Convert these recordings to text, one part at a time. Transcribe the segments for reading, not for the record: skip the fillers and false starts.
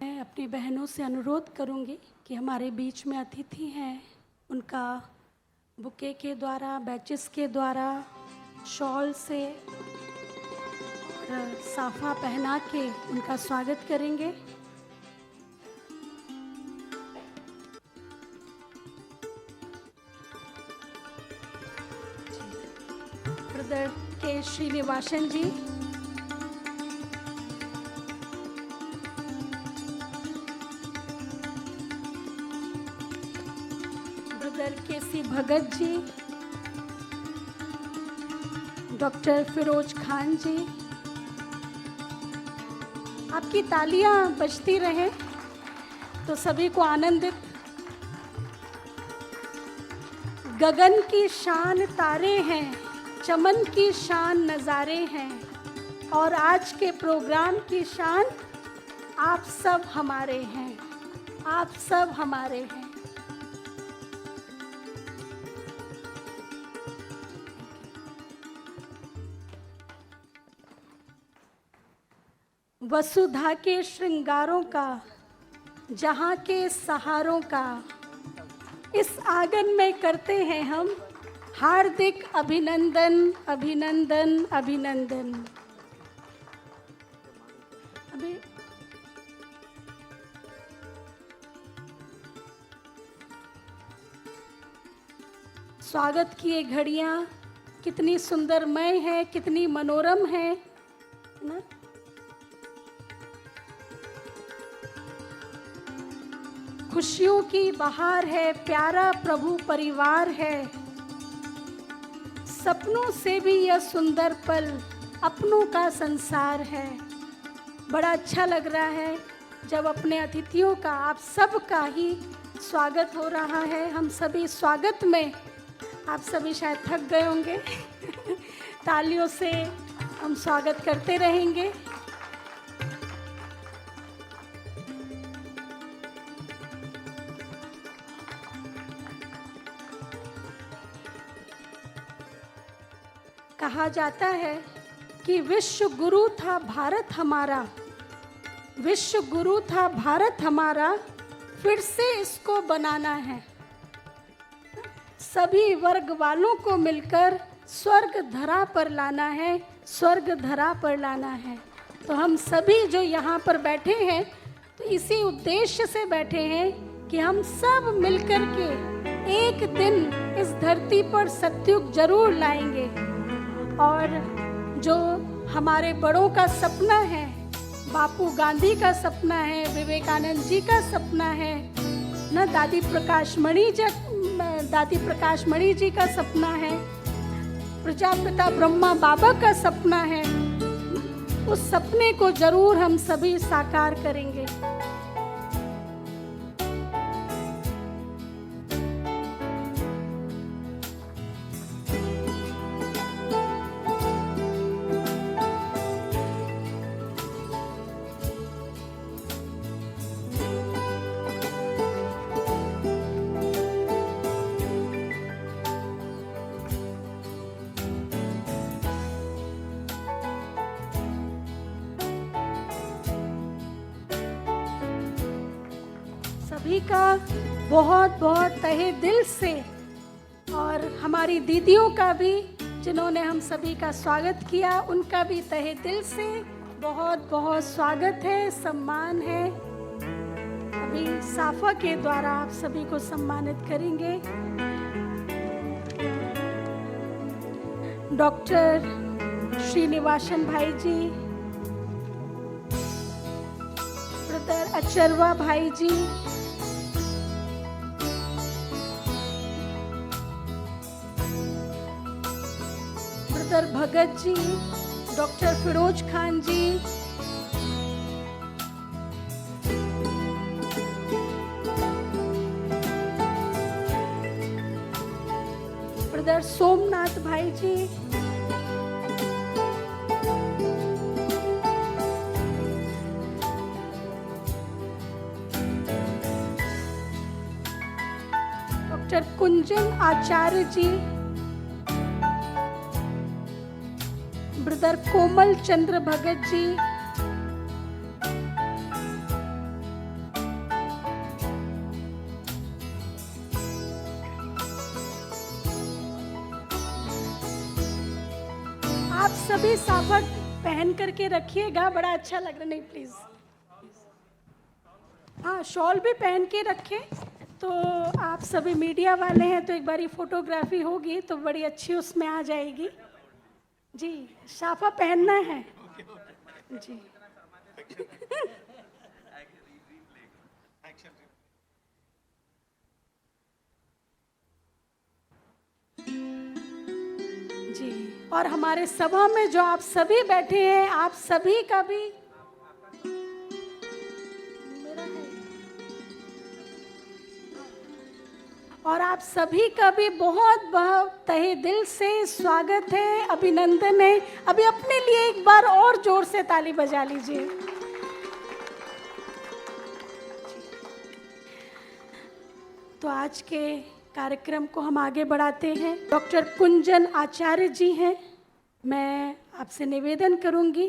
मैं अपनी बहनों से अनुरोध करूंगी कि हमारे बीच में अतिथि हैं, उनका बुके के द्वारा, बैचेस के द्वारा, शॉल से और साफा पहना के उनका स्वागत करेंगे। ब्रदर के श्रीनिवासन जी, ब्रदर के सी भगत जी, डॉक्टर फिरोज खान जी। आपकी तालियां बजती रहे तो सभी को आनंदित। गगन की शान तारे हैं, चमन की शान नज़ारे हैं, और आज के प्रोग्राम की शान आप सब हमारे हैं, आप सब हमारे हैं। वसुधा के श्रृंगारों का, जहाँ के सहारों का, इस आंगन में करते हैं हम हार्दिक अभिनंदन, अभिनंदन, अभिनंदन। अभी स्वागत की ये घड़ियाँ कितनी सुंदरमय है, कितनी मनोरम है ना। खुशियों की बहार है, प्यारा प्रभु परिवार है। सपनों से भी यह सुंदर पल अपनों का संसार है। बड़ा अच्छा लग रहा है जब अपने अतिथियों का, आप सब का ही स्वागत हो रहा है। हम सभी स्वागत में, आप सभी शायद थक गए होंगे तालियों से हम स्वागत करते रहेंगे। कहा जाता है कि विश्व गुरु था भारत हमारा, विश्व गुरु था भारत हमारा, फिर से इसको बनाना है। सभी वर्ग वालों को मिलकर स्वर्ग धरा पर लाना है, स्वर्ग धरा पर लाना है। तो हम सभी जो यहाँ पर बैठे हैं तो इसी उद्देश्य से बैठे हैं कि हम सब मिलकर के एक दिन इस धरती पर सतयुग जरूर लाएंगे। और जो हमारे बड़ों का सपना है, बापू गांधी का सपना है, विवेकानंद जी का सपना है ना, दादी प्रकाश मणि जी का सपना है, प्रजापिता ब्रह्मा बाबा का सपना है, उस सपने को जरूर हम सभी साकार करेंगे। सभी का बहुत बहुत तहे दिल से, और हमारी दीदियों का भी जिन्होंने हम सभी का स्वागत किया, उनका भी तहे दिल से बहुत बहुत स्वागत है, सम्मान है। अभी साफा के द्वारा आप सभी को सम्मानित करेंगे। डॉक्टर श्रीनिवासन भाई जी, ब्रदर अचरवा भाई जी, ब्रदर भगत जी, डॉक्टर फिरोज खान जी, ब्रदर सोमनाथ भाई जी, डॉक्टर कुंजन आचार्य जी, ब्रदर कोमल चंद्र भगत जी, आप सभी साफा पहन करके रखिएगा, बड़ा अच्छा लग रहा। नहीं प्लीज, हाँ शॉल भी पहन के रखें। तो आप सभी मीडिया वाले हैं तो एक बारी फोटोग्राफी होगी तो बड़ी अच्छी उसमें आ जाएगी। जी साफा पहनना है जी। जी, और हमारे सभा में जो आप सभी बैठे हैं, आप सभी का भी मेरा है, और आप सभी का भी बहुत बहुत तहे दिल से स्वागत है, अभिनंदन है। अभी अपने लिए एक बार और जोर से ताली बजा लीजिए। तो आज के कार्यक्रम को हम आगे बढ़ाते हैं। डॉक्टर कुंजन आचार्य जी हैं। मैं आपसे निवेदन करूंगी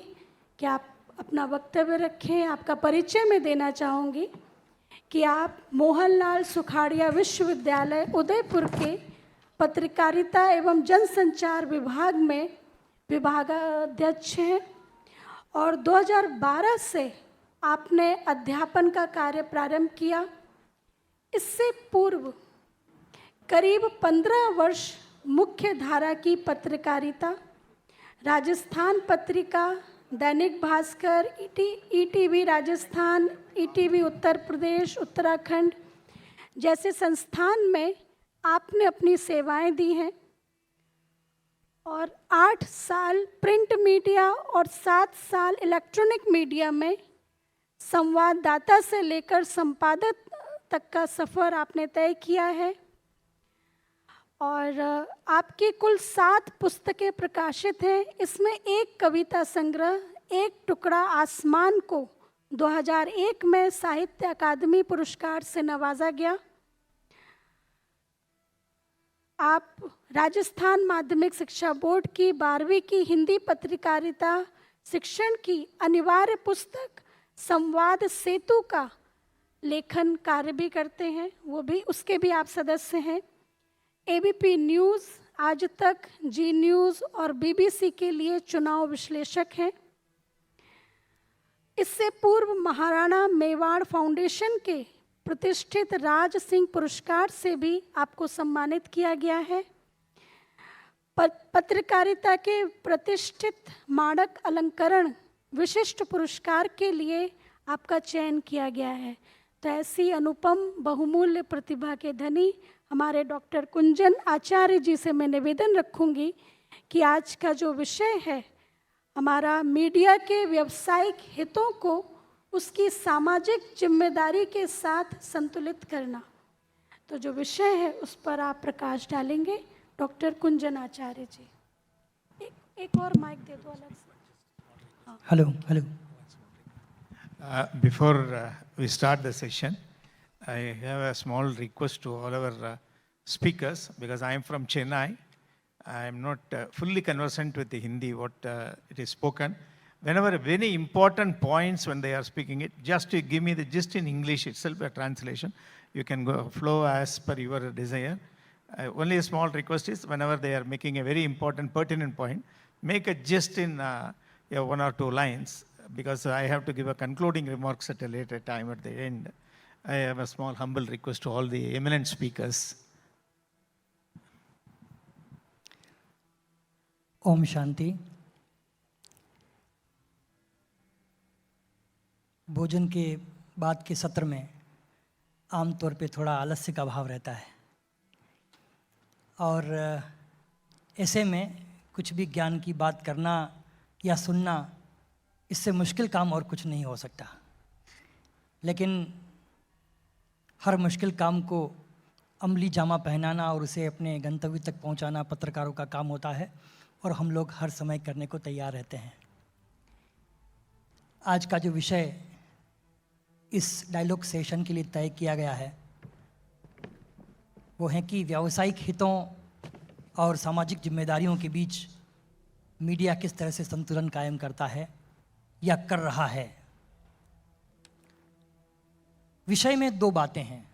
कि आप अपना वक्तव्य रखें। आपका परिचय मैं देना चाहूँगी कि आप मोहनलाल सुखाड़िया विश्वविद्यालय उदयपुर के पत्रकारिता एवं जनसंचार विभाग में विभागाध्यक्ष हैं और 2012 से आपने अध्यापन का कार्य प्रारंभ किया। इससे पूर्व करीब 15 वर्ष मुख्य धारा की पत्रकारिता, राजस्थान पत्रिका, दैनिक भास्कर, ईटीवी राजस्थान, ईटीवी उत्तर प्रदेश, उत्तराखंड जैसे संस्थान में आपने अपनी सेवाएं दी हैं और 8 साल प्रिंट मीडिया और 7 साल इलेक्ट्रॉनिक मीडिया में संवाददाता से लेकर संपादक तक का सफ़र आपने तय किया है। और आपकी कुल 7 पुस्तकें प्रकाशित हैं। इसमें एक कविता संग्रह एक टुकड़ा आसमान को 2001 में साहित्य अकादमी पुरस्कार से नवाजा गया। आप राजस्थान माध्यमिक शिक्षा बोर्ड की 12वीं की हिंदी पत्रकारिता शिक्षण की अनिवार्य पुस्तक संवाद सेतु का लेखन कार्य भी करते हैं, वो भी उसके भी आप सदस्य हैं। एबीपी न्यूज़, आज तक, जी न्यूज़ और बीबीसी के लिए चुनाव विश्लेषक हैं। इससे पूर्व महाराणा मेवाड़ फाउंडेशन के प्रतिष्ठित राज सिंह पुरस्कार से भी आपको सम्मानित किया गया है। पत्रकारिता के प्रतिष्ठित माणक अलंकरण विशिष्ट पुरस्कार के लिए आपका चयन किया गया है। तो ऐसी अनुपम बहुमूल्य प्रतिभा के धनी हमारे डॉक्टर कुंजन आचार्य जी से मैं निवेदन रखूंगी कि आज का जो विषय है हमारा मीडिया के व्यावसायिक हितों को उसकी सामाजिक जिम्मेदारी के साथ संतुलित करना, तो जो विषय है उस पर आप प्रकाश डालेंगे। डॉक्टर कुंजन आचार्य जी, एक और माइक दे दो अलग से। Hello hello. Before we start the session, I have a small request to all our speakers, because I am from Chennai. I am not fully conversant with the Hindi, what it is spoken. Whenever very important points when they are speaking it, just to give me the gist in English itself, a translation. You can go flow as per your desire. Only a small request is whenever they are making a very important, pertinent point, make a gist in 1 or 2 lines, because I have to give a concluding remarks at a later time at the end. I have a small humble request to all the eminent speakers. Om Shanti. भोजन के बाद के सत्र में आमतौर पे थोड़ा आलस्य का भाव रहता है और ऐसे में कुछ भी ज्ञान की बात करना या सुनना, इससे मुश्किल काम और कुछ नहीं हो सकता। लेकिन हर मुश्किल काम को अमली जामा पहनाना और उसे अपने गंतव्य तक पहुंचाना पत्रकारों का काम होता है और हम लोग हर समय करने को तैयार रहते हैं। आज का जो विषय इस डायलॉग सेशन के लिए तय किया गया है वो है कि व्यावसायिक हितों और सामाजिक जिम्मेदारियों के बीच मीडिया किस तरह से संतुलन कायम करता है या कर रहा है। विषय में 2 बातें हैं।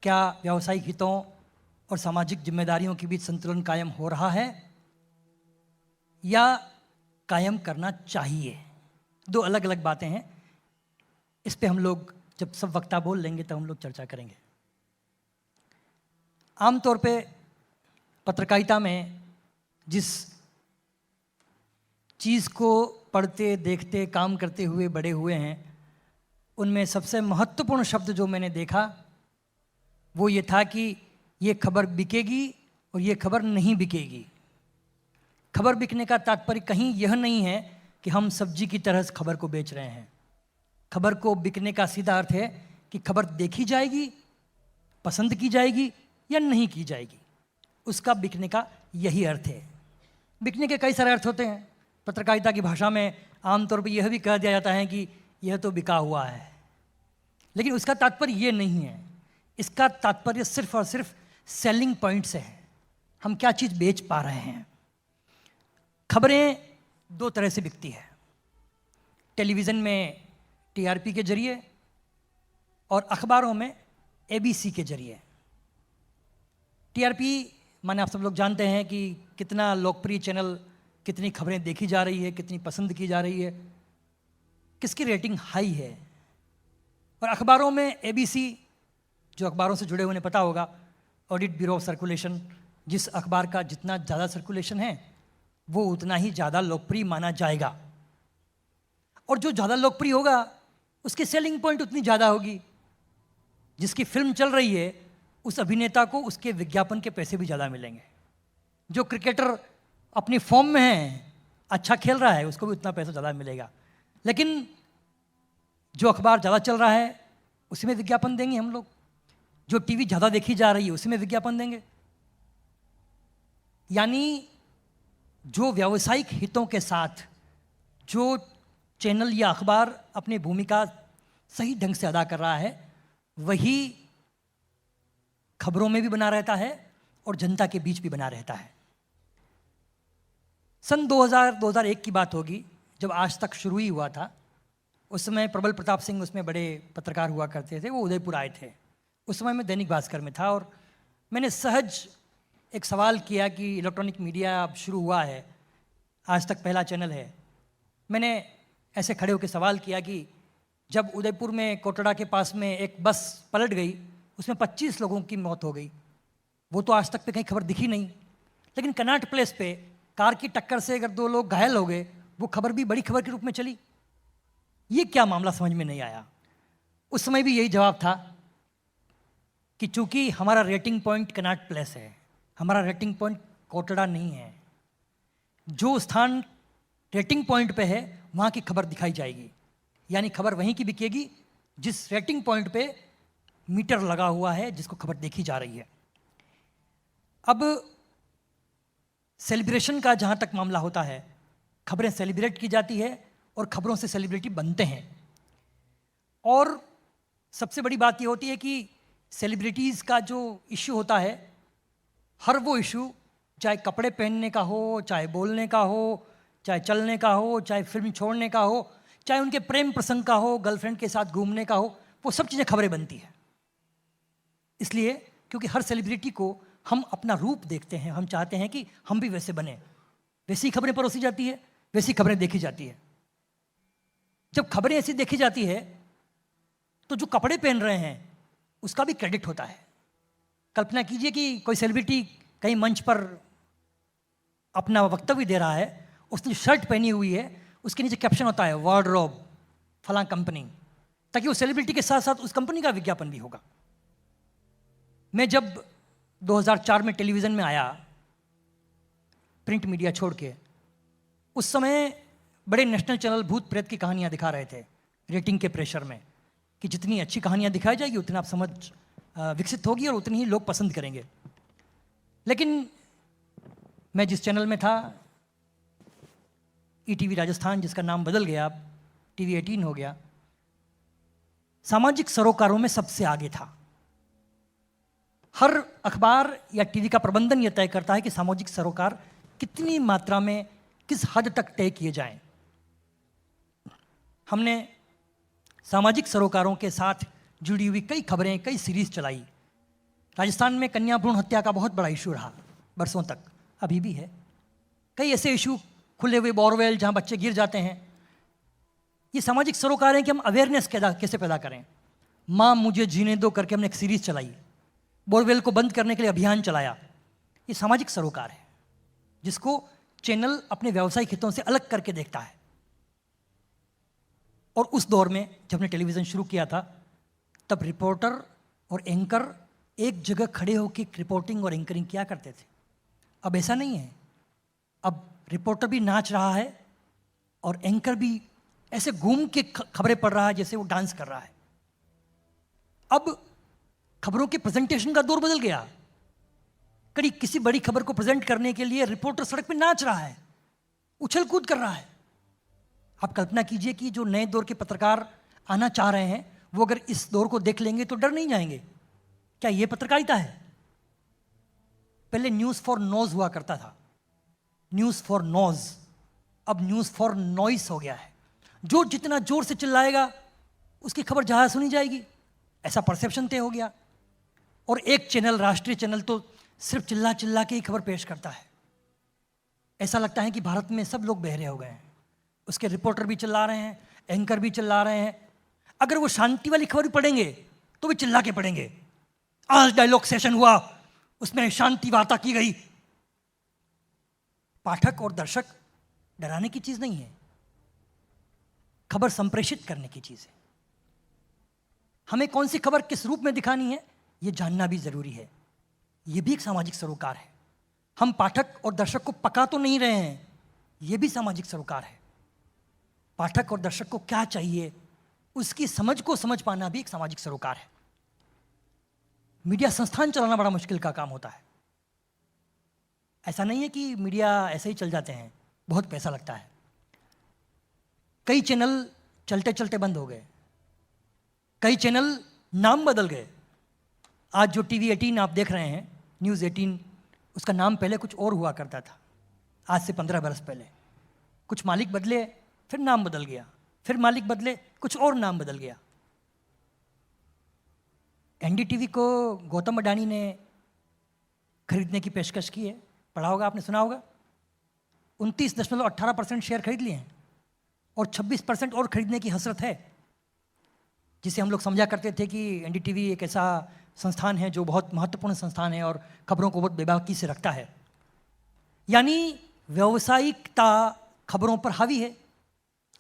क्या व्यावसायिक हितों और सामाजिक जिम्मेदारियों के बीच संतुलन कायम हो रहा है, या कायम करना चाहिए। दो अलग अलग बातें हैं। इस पे हम लोग जब सब वक्ता बोल लेंगे तब हम लोग चर्चा करेंगे। आमतौर पे पत्रकारिता में जिस चीज़ को पढ़ते देखते काम करते हुए बड़े हुए हैं, उनमें सबसे महत्वपूर्ण शब्द जो मैंने देखा वो ये था कि ये खबर बिकेगी और ये खबर नहीं बिकेगी। खबर बिकने का तात्पर्य कहीं यह नहीं है कि हम सब्जी की तरह खबर को बेच रहे हैं। खबर को बिकने का सीधा अर्थ है कि खबर देखी जाएगी, पसंद की जाएगी या नहीं की जाएगी, उसका बिकने का यही अर्थ है। बिकने के कई सारे अर्थ होते हैं। पत्रकारिता की भाषा में आमतौर पर यह भी कह दिया जाता है कि यह तो बिका हुआ है, लेकिन उसका तात्पर्य ये नहीं है। इसका तात्पर्य सिर्फ और सिर्फ सेलिंग पॉइंट से है, हम क्या चीज़ बेच पा रहे हैं। खबरें दो तरह से बिकती है, टेलीविज़न में टीआरपी के जरिए और अखबारों में एबीसी के जरिए। टीआरपी माने आप सब लोग जानते हैं कि कितना लोकप्रिय चैनल, कितनी खबरें देखी जा रही है, कितनी पसंद की जा रही है, किसकी रेटिंग हाई है। और अखबारों में एबीसी, जो अखबारों से जुड़े हुए ने पता होगा, ऑडिट ब्यूरो ऑफ सर्कुलेशन, जिस अखबार का जितना ज़्यादा सर्कुलेशन है वो उतना ही ज़्यादा लोकप्रिय माना जाएगा, और जो ज़्यादा लोकप्रिय होगा उसकी सेलिंग पॉइंट उतनी ज़्यादा होगी। जिसकी फिल्म चल रही है उस अभिनेता को उसके विज्ञापन के पैसे भी ज़्यादा मिलेंगे। जो क्रिकेटर अपनी फॉर्म में है, अच्छा खेल रहा है, उसको भी उतना पैसा ज़्यादा मिलेगा। लेकिन जो अखबार ज़्यादा चल रहा है उसी में विज्ञापन देंगे हम लोग, जो टीवी ज़्यादा देखी जा रही है उसी में विज्ञापन देंगे। यानी जो व्यावसायिक हितों के साथ जो चैनल या अखबार अपनी भूमिका सही ढंग से अदा कर रहा है वही खबरों में भी बना रहता है और जनता के बीच भी बना रहता है। सन 2000-2001 की बात होगी जब आज तक शुरू ही हुआ था। उस समय प्रबल प्रताप सिंह उसमें बड़े पत्रकार हुआ करते थे, वो उदयपुर आए थे। उस समय मैं दैनिक भास्कर में था और मैंने सहज एक सवाल किया कि इलेक्ट्रॉनिक मीडिया अब शुरू हुआ है, आज तक पहला चैनल है। मैंने ऐसे खड़े होकर सवाल किया कि जब उदयपुर में कोटड़ा के पास में एक बस पलट गई, उसमें 25 लोगों की मौत हो गई, वो तो आज तक पे कहीं खबर दिखी नहीं। लेकिन कनॉट प्लेस पे कार की टक्कर से अगर 2 लोग घायल हो गए, वो खबर भी बड़ी खबर के रूप में चली। ये क्या मामला समझ में नहीं आया। उस समय भी यही जवाब था कि चूंकि हमारा रेटिंग पॉइंट कनॉट प्लेस है, हमारा रेटिंग पॉइंट कोटड़ा नहीं है। जो स्थान रेटिंग पॉइंट पे है वहाँ की खबर दिखाई जाएगी, यानी खबर वहीं की बिकेगी जिस रेटिंग पॉइंट पे मीटर लगा हुआ है, जिसको खबर देखी जा रही है। अब सेलिब्रेशन का जहाँ तक मामला होता है, खबरें सेलिब्रेट की जाती है और खबरों से सेलिब्रिटी बनते हैं। और सबसे बड़ी बात ये होती है कि सेलिब्रिटीज़ का जो इशू होता है, हर वो इशू, चाहे कपड़े पहनने का हो, चाहे बोलने का हो, चाहे चलने का हो, चाहे फिल्म छोड़ने का हो, चाहे उनके प्रेम प्रसंग का हो, गर्लफ्रेंड के साथ घूमने का हो, वो सब चीज़ें खबरें बनती हैं। इसलिए क्योंकि हर सेलिब्रिटी को हम अपना रूप देखते हैं, हम चाहते हैं कि हम भी वैसे बने, वैसी खबरें परोसी जाती है, वैसी खबरें देखी जाती है। जब खबरें ऐसी देखी जाती है तो जो कपड़े पहन रहे हैं उसका भी क्रेडिट होता है। कल्पना कीजिए कि कोई सेलिब्रिटी कहीं मंच पर अपना वक्तव्य दे रहा है, उसने जो शर्ट पहनी हुई है उसके नीचे कैप्शन होता है वार्डरोब फलां कंपनी, ताकि वो सेलिब्रिटी के साथ साथ उस कंपनी का विज्ञापन भी होगा। मैं जब 2004 में टेलीविज़न में आया, प्रिंट मीडिया छोड़ के, उस समय बड़े नेशनल चैनल भूत प्रेत की कहानियाँ दिखा रहे थे रेटिंग के प्रेशर में, कि जितनी अच्छी कहानियाँ दिखाई जाएगी उतना आप समझ विकसित होगी और उतनी ही लोग पसंद करेंगे। लेकिन मैं जिस चैनल में था, ईटीवी राजस्थान, जिसका नाम बदल गया, अब टीवी 18 हो गया, सामाजिक सरोकारों में सबसे आगे था। हर अखबार या टीवी का प्रबंधन यह तय करता है कि सामाजिक सरोकार कितनी मात्रा में, किस हद तक तय किए जाएं। हमने सामाजिक सरोकारों के साथ जुड़ी हुई कई खबरें, कई सीरीज चलाई। राजस्थान में कन्या भ्रूण हत्या का बहुत बड़ा इशू रहा बरसों तक, अभी भी है। कई ऐसे इशू खुले हुए बोरवेल जहाँ बच्चे गिर जाते हैं। ये सामाजिक सरोकार है कि हम अवेयरनेस कैसे पैदा करें। माँ मुझे जीने दो करके हमने एक सीरीज चलाई, बोरवेल को बंद करने के लिए अभियान चलाया। ये सामाजिक सरोकार है जिसको चैनल अपने व्यावसायिक हितों से अलग करके देखता है। और उस दौर में जब हमने टेलीविज़न शुरू किया था तब रिपोर्टर और एंकर एक जगह खड़े होकर रिपोर्टिंग और एंकरिंग किया करते थे। अब ऐसा नहीं है। अब रिपोर्टर भी नाच रहा है और एंकर भी ऐसे घूम के खबरें पढ़ रहा है जैसे वो डांस कर रहा है। अब खबरों के प्रेजेंटेशन का दौर बदल गया। कड़ी किसी बड़ी खबर को प्रेजेंट करने के लिए रिपोर्टर सड़क पे नाच रहा है, उछल कूद कर रहा है। आप कल्पना कीजिए कि जो नए दौर के पत्रकार आना चाह रहे हैं वो अगर इस दौर को देख लेंगे तो डर नहीं जाएंगे। क्या ये पत्रकारिता है? पहले न्यूज़ फॉर नोज हुआ करता था, न्यूज़ फॉर नोज, अब न्यूज़ फॉर नॉइस हो गया है। जो जितना जोर से चिल्लाएगा उसकी खबर ज़्यादा सुनी जाएगी, ऐसा परसेप्शन तय हो गया। और एक चैनल, राष्ट्रीय चैनल, तो सिर्फ चिल्ला चिल्ला के ही खबर पेश करता है। ऐसा लगता है कि भारत में सब लोग बहरे हो गए हैं। उसके रिपोर्टर भी चिल्ला रहे हैं, एंकर भी चिल्ला रहे हैं। अगर वो शांति वाली खबर भी पढ़ेंगे तो भी चिल्ला के पढ़ेंगे। आज डायलॉग सेशन हुआ, उसमें शांति वार्ता की गई। पाठक और दर्शक डराने की चीज नहीं है, खबर संप्रेषित करने की चीज है। हमें कौन सी खबर किस रूप में दिखानी है ये जानना भी जरूरी है। ये भी एक सामाजिक सरोकार है। हम पाठक और दर्शक को पका तो नहीं रहे हैं, ये भी सामाजिक सरोकार है। पाठक और दर्शक को क्या चाहिए उसकी समझ को समझ पाना भी एक सामाजिक सरोकार है। मीडिया संस्थान चलाना बड़ा मुश्किल का काम होता है। ऐसा नहीं है कि मीडिया ऐसे ही चल जाते हैं, बहुत पैसा लगता है। कई चैनल चलते चलते बंद हो गए, कई चैनल नाम बदल गए। आज जो टीवी 18 आप देख रहे हैं, न्यूज़ 18, उसका नाम पहले कुछ और हुआ करता था, आज से 15 बरस पहले। कुछ मालिक बदले, फिर नाम बदल गया, फिर मालिक बदले, कुछ और नाम बदल गया। एनडीटीवी को गौतम अडानी ने खरीदने की पेशकश की है, पढ़ा होगा आपने, सुना होगा। 29.18% शेयर खरीद लिए हैं और 26% और खरीदने की हसरत है। जिसे हम लोग समझा करते थे कि एनडीटीवी एक ऐसा संस्थान है जो बहुत महत्वपूर्ण संस्थान है और खबरों को बहुत बेबाकी से रखता है। यानी व्यावसायिकता खबरों पर हावी है।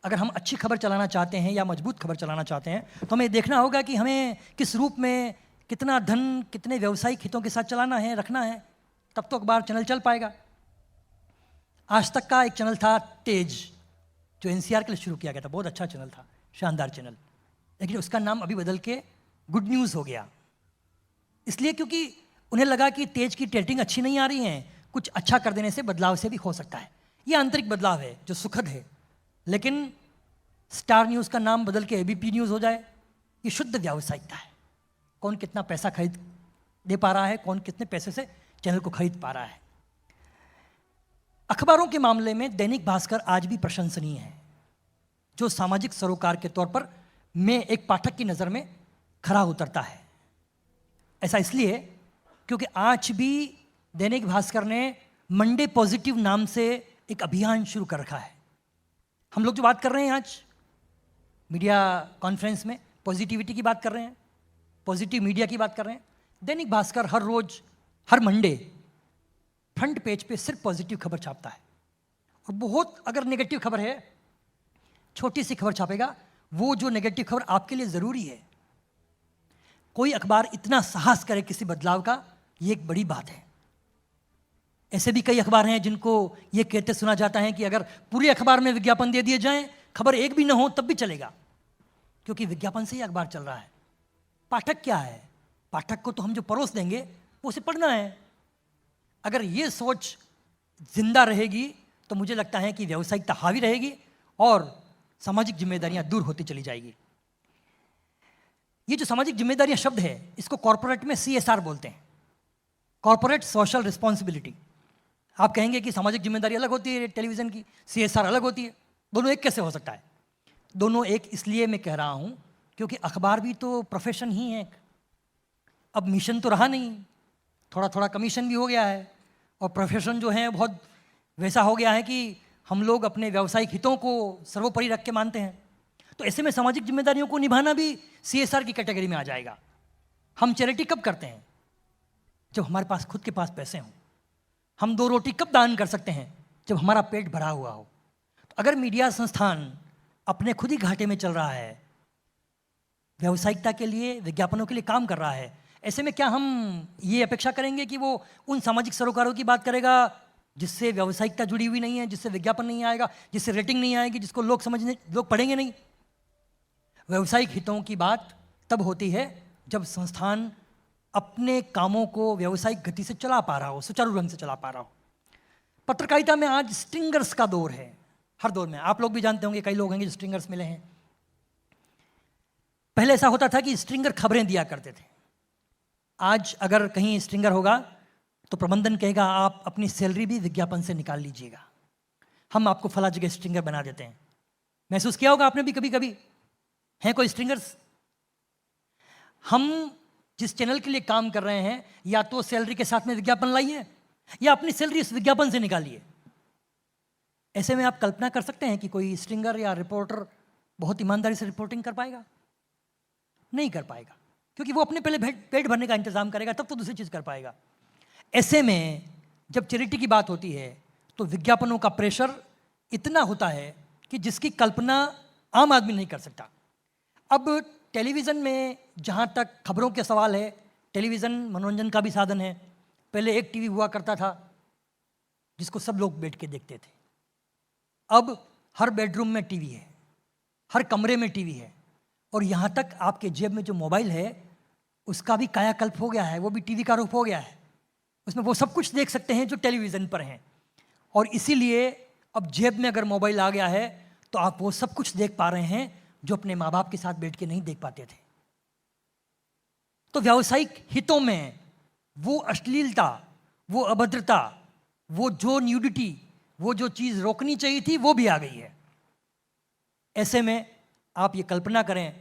अगर हम अच्छी खबर चलाना चाहते हैं या मजबूत खबर चलाना चाहते हैं तो हमें देखना होगा कि हमें किस रूप में, कितना धन, कितने व्यावसायिक हितों के साथ चलाना है, रखना है, तब तो अखबार चैनल चल पाएगा। आज तक का एक चैनल था तेज, जो एनसीआर के लिए शुरू किया गया था, बहुत अच्छा चैनल था, शानदार चैनल, लेकिन उसका नाम अभी बदल के गुड न्यूज़ हो गया। इसलिए क्योंकि उन्हें लगा कि तेज की रेटिंग अच्छी नहीं आ रही है, कुछ अच्छा कर देने से बदलाव से भी हो सकता है। ये आंतरिक बदलाव है जो सुखद है। लेकिन स्टार न्यूज़ का नाम बदल के एबीपी न्यूज़ हो जाए, ये शुद्ध व्यावसायिकता है। कौन कितना पैसा खरीद दे पा रहा है, कौन कितने पैसे से चैनल को खरीद पा रहा है। अखबारों के मामले में दैनिक भास्कर आज भी प्रशंसनीय है, जो सामाजिक सरोकार के तौर पर मैं एक पाठक की नज़र में खरा उतरता है। ऐसा इसलिए क्योंकि आज भी दैनिक भास्कर ने मंडे पॉजिटिव नाम से एक अभियान शुरू कर रखा है। हम लोग जो बात कर रहे हैं आज मीडिया कॉन्फ्रेंस में, पॉजिटिविटी की बात कर रहे हैं, पॉजिटिव मीडिया की बात कर रहे हैं। दैनिक भास्कर हर रोज, हर मंडे फ्रंट पेज पे सिर्फ पॉजिटिव खबर छापता है। और बहुत अगर नेगेटिव खबर है, छोटी सी खबर छापेगा, वो जो नेगेटिव खबर आपके लिए ज़रूरी है। कोई अखबार इतना साहस करे किसी बदलाव का, ये एक बड़ी बात है। ऐसे भी कई अखबार हैं जिनको ये कहते सुना जाता है कि अगर पूरे अखबार में विज्ञापन दे दिए जाएं, खबर एक भी ना हो तब भी चलेगा, क्योंकि विज्ञापन से ही अखबार चल रहा है। पाठक क्या है? पाठक को तो हम जो परोस देंगे वो उसे पढ़ना है। अगर ये सोच जिंदा रहेगी तो मुझे लगता है कि व्यावसायिकता हावी रहेगी और सामाजिक जिम्मेदारियां दूर होती चली जाएगी। ये जो सामाजिक जिम्मेदारियां शब्द है, इसको कॉर्पोरेट में CSR बोलते हैं, कॉर्पोरेट सोशल रिस्पॉन्सिबिलिटी। आप कहेंगे कि सामाजिक जिम्मेदारी अलग होती है टेलीविज़न की, CSR अलग होती है, दोनों एक कैसे हो सकता है? दोनों एक इसलिए मैं कह रहा हूँ क्योंकि अखबार भी तो प्रोफेशन ही है। अब मिशन तो रहा नहीं, थोड़ा थोड़ा कमीशन भी हो गया है और प्रोफेशन जो है बहुत वैसा हो गया है कि हम लोग अपने व्यावसायिक हितों को सर्वोपरि रख के मानते हैं। तो ऐसे में सामाजिक जिम्मेदारियों को निभाना भी CSR की कैटेगरी में आ जाएगा। हम चैरिटी कब करते हैं? जब हमारे पास खुद के पास पैसे हों। हम 2 रोटी कब दान कर सकते हैं? जब हमारा पेट भरा हुआ हो। तो अगर मीडिया संस्थान अपने खुद ही घाटे में चल रहा है, व्यावसायिकता के लिए, विज्ञापनों के लिए काम कर रहा है, ऐसे में क्या हम ये अपेक्षा करेंगे कि वो उन सामाजिक सरोकारों की बात करेगा जिससे व्यावसायिकता जुड़ी हुई नहीं है, जिससे विज्ञापन नहीं आएगा, जिससे रेटिंग नहीं आएगी, जिसको लोग पढ़ेंगे नहीं? व्यावसायिक हितों की बात तब होती है जब संस्थान अपने कामों को व्यावसायिक गति से चला पा रहा हो, सुचारू ढंग से चला पा रहा हो। पत्रकारिता में आज स्ट्रिंगर्स का दौर है। हर दौर में आप लोग भी जानते होंगे, कई लोग हैं जो स्ट्रिंगर्स मिले हैं। पहले ऐसा होता था कि स्ट्रिंगर खबरें दिया करते थे। आज अगर कहीं स्ट्रिंगर होगा तो प्रबंधन कहेगा आप अपनी सैलरी भी विज्ञापन से निकाल लीजिएगा, हम आपको फला जगह स्ट्रिंगर बना देते हैं। महसूस किया होगा आपने भी कभी कभी? हैं कोई स्ट्रिंगर्स? हम जिस चैनल के लिए काम कर रहे हैं, या तो सैलरी के साथ में विज्ञापन लाइए या अपनी सैलरी इस विज्ञापन से निकालिए। ऐसे में आप कल्पना कर सकते हैं कि कोई स्ट्रिंगर या रिपोर्टर बहुत ईमानदारी से रिपोर्टिंग कर पाएगा? नहीं कर पाएगा, क्योंकि वो अपने पहले पेट भरने का इंतजाम करेगा, तब तो दूसरी चीज़ कर पाएगा। ऐसे में जब चैरिटी की बात होती है तो विज्ञापनों का प्रेशर इतना होता है कि जिसकी कल्पना आम आदमी नहीं कर सकता। अब टेलीविज़न में जहाँ तक खबरों के सवाल है, टेलीविज़न मनोरंजन का भी साधन है। पहले एक टीवी हुआ करता था जिसको सब लोग बैठ के देखते थे। अब हर बेडरूम में टीवी है, हर कमरे में टीवी है, और यहाँ तक आपके जेब में जो मोबाइल है उसका भी कायाकल्प हो गया है, वो भी टीवी का रूप हो गया है। उसमें वो सब कुछ देख सकते हैं जो टेलीविज़न पर हैं। और इसीलिए अब जेब में अगर मोबाइल आ गया है तो आप वो सब कुछ देख पा रहे हैं जो अपने माँ बाप के साथ बैठ के नहीं देख पाते थे। तो व्यावसायिक हितों में वो अश्लीलता, वो अभद्रता, वो जो न्यूडिटी, वो जो चीज़ रोकनी चाहिए थी वो भी आ गई है। ऐसे में आप ये कल्पना करें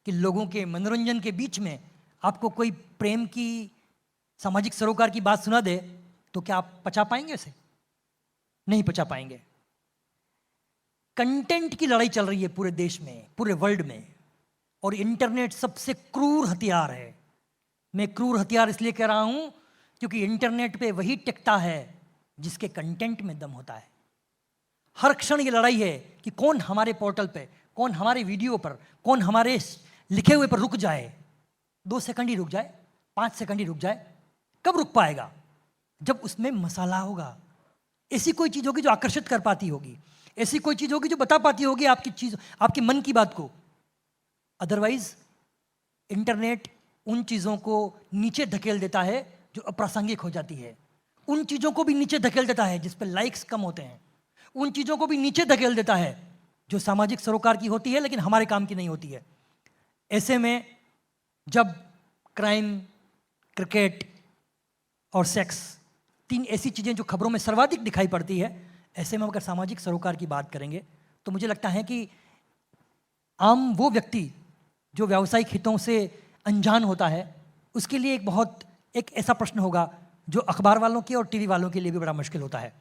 कि लोगों के मनोरंजन के बीच में आपको कोई प्रेम की, सामाजिक सरोकार की बात सुना दे तो क्या आप पचा पाएंगे उसे? नहीं पचा पाएंगे। कंटेंट की लड़ाई चल रही है पूरे देश में, पूरे वर्ल्ड में, और इंटरनेट सबसे क्रूर हथियार है। मैं क्रूर हथियार इसलिए कह रहा हूं क्योंकि इंटरनेट पे वही टिकता है जिसके कंटेंट में दम होता है। हर क्षण ये लड़ाई है कि कौन हमारे पोर्टल पे, कौन हमारे वीडियो पर, कौन हमारे लिखे हुए पर रुक जाए। 2 सेकंड ही रुक जाए, 5 सेकंड ही रुक जाए। कब रुक पाएगा? जब उसमें मसाला होगा, ऐसी कोई चीज़ होगी जो आकर्षित कर पाती होगी, ऐसी कोई चीज़ होगी जो बता पाती होगी आपकी चीज़, आपके मन की बात को। अदरवाइज इंटरनेट उन चीज़ों को नीचे धकेल देता है जो अप्रासंगिक हो जाती है, उन चीज़ों को भी नीचे धकेल देता है जिस पर लाइक्स कम होते हैं, उन चीज़ों को भी नीचे धकेल देता है जो सामाजिक सरोकार की होती है लेकिन हमारे काम की नहीं होती है। ऐसे में जब क्राइम, क्रिकेट और सेक्स, 3 ऐसी चीज़ें जो खबरों में सर्वाधिक दिखाई पड़ती है, ऐसे में अगर सामाजिक सरोकार की बात करेंगे तो मुझे लगता है कि आम वो व्यक्ति जो व्यावसायिक हितों से अनजान होता है उसके लिए एक ऐसा प्रश्न होगा जो अखबार वालों के और टीवी वालों के लिए भी बड़ा मुश्किल होता है।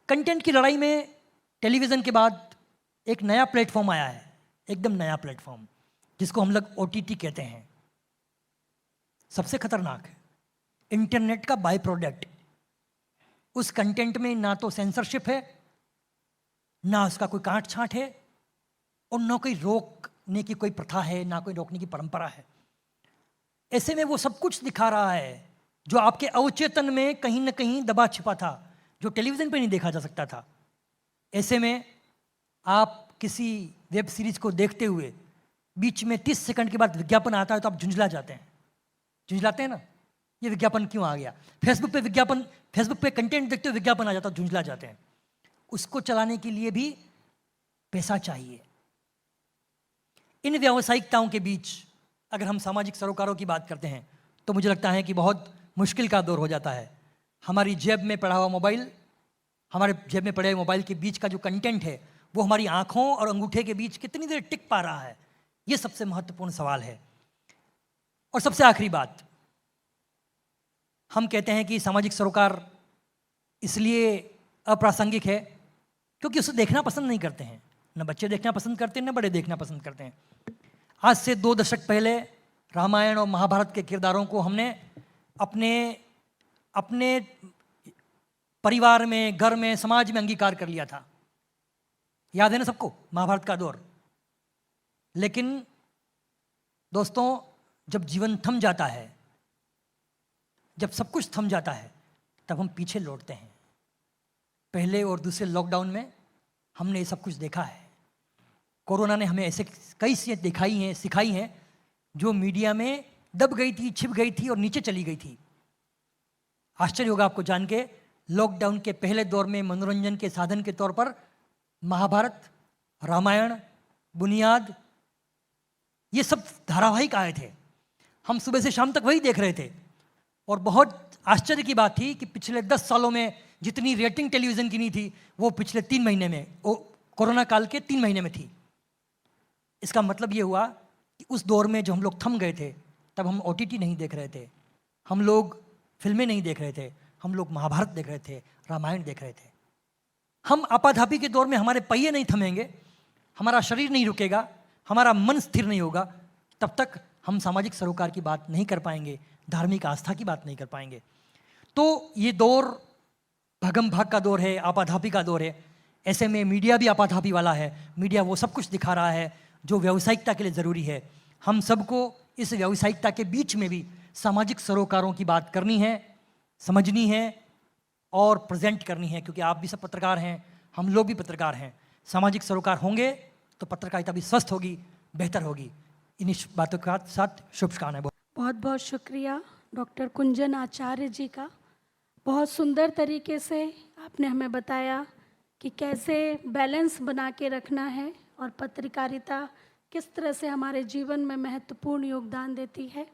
कंटेंट की लड़ाई में टेलीविज़न के बाद एक नया प्लेटफॉर्म आया है, एकदम नया प्लेटफॉर्म, जिसको हम लोग OTT कहते हैं। सबसे खतरनाक है, इंटरनेट का बाय प्रोडक्ट। उस कंटेंट में ना तो सेंसरशिप है, ना उसका कोई काट छांट है, और ना कोई रोकने की कोई प्रथा है, ना कोई रोकने की परंपरा है। ऐसे में वो सब कुछ दिखा रहा है जो आपके अवचेतन में कहीं ना कहीं दबा छिपा था, जो टेलीविज़न पे नहीं देखा जा सकता था। ऐसे में आप किसी वेब सीरीज को देखते हुए बीच में 30 सेकंड के बाद विज्ञापन आता है तो आप झुंझला जाते हैं। झुंझलाते हैं ना, ये विज्ञापन क्यों आ गया? फेसबुक पे कंटेंट देखते हुए विज्ञापन आ जाता है, झुंझला जाते हैं। उसको चलाने के लिए भी पैसा चाहिए। इन व्यावसायिकताओं के बीच अगर हम सामाजिक सरोकारों की बात करते हैं तो मुझे लगता है कि बहुत मुश्किल का दौर हो जाता है। हमारी जेब में पड़ा हुआ मोबाइल, हमारे जेब में पड़े हुए मोबाइल के बीच का जो कंटेंट है वो हमारी आंखों और अंगूठे के बीच कितनी देर टिक पा रहा है, ये सबसे महत्वपूर्ण सवाल है। और सबसे आखिरी बात, हम कहते हैं कि सामाजिक सरोकार इसलिए अप्रासंगिक है क्योंकि उसे देखना पसंद नहीं करते हैं। न बच्चे देखना पसंद करते हैं, न बड़े देखना पसंद करते हैं। आज से 2 दशक पहले रामायण और महाभारत के किरदारों को हमने अपने अपने परिवार में, घर में, समाज में अंगीकार कर लिया था। याद है ना सबको महाभारत का दौर। लेकिन दोस्तों, जब जीवन थम जाता है, जब सब कुछ थम जाता है, तब हम पीछे लौटते हैं। पहले और दूसरे लॉकडाउन में हमने ये सब कुछ देखा है। कोरोना ने हमें ऐसे कई चीज़ें दिखाई हैं, सिखाई हैं, जो मीडिया में दब गई थी, छिप गई थी और नीचे चली गई थी। आश्चर्य होगा आपको जान के, लॉकडाउन के पहले दौर में मनोरंजन के साधन के तौर पर महाभारत, रामायण, बुनियाद, ये सब धारावाहिक आए थे। हम सुबह से शाम तक वही देख रहे थे। और बहुत आश्चर्य की बात थी कि पिछले 10 सालों में जितनी रेटिंग टेलीविज़न की नहीं थी, वो पिछले 3 महीने में, कोरोना काल के 3 महीने में थी। इसका मतलब ये हुआ कि उस दौर में जो हम लोग थम गए थे, तब हम OTT नहीं देख रहे थे, हम लोग फिल्में नहीं देख रहे थे, हम लोग महाभारत देख रहे थे, रामायण देख रहे थे। हम आपाधापी के दौर में हमारे पहिए नहीं थमेंगे, हमारा शरीर नहीं रुकेगा, हमारा मन स्थिर नहीं होगा, तब तक हम सामाजिक सरोकार की बात नहीं कर पाएंगे, धार्मिक आस्था की बात नहीं कर पाएंगे। तो ये दौर भागम भाग का दौर है, आपाधापी का दौर है। ऐसे में मीडिया भी आपाधापी वाला है। मीडिया वो सब कुछ दिखा रहा है जो व्यावसायिकता के लिए ज़रूरी है। हम सबको इस व्यावसायिकता के बीच में भी सामाजिक सरोकारों की बात करनी है, समझनी है और प्रेजेंट करनी है, क्योंकि आप भी सब पत्रकार हैं, हम लोग भी पत्रकार हैं। सामाजिक सरोकार होंगे तो पत्रकारिता भी स्वस्थ होगी, बेहतर होगी। इन्हीं बातों के साथ शुभकामनाएं। बहुत बहुत शुक्रिया डॉक्टर कुंजन आचार्य जी का। बहुत सुंदर तरीके से आपने हमें बताया कि कैसे बैलेंस बना के रखना है और पत्रकारिता किस तरह से हमारे जीवन में महत्वपूर्ण योगदान देती है।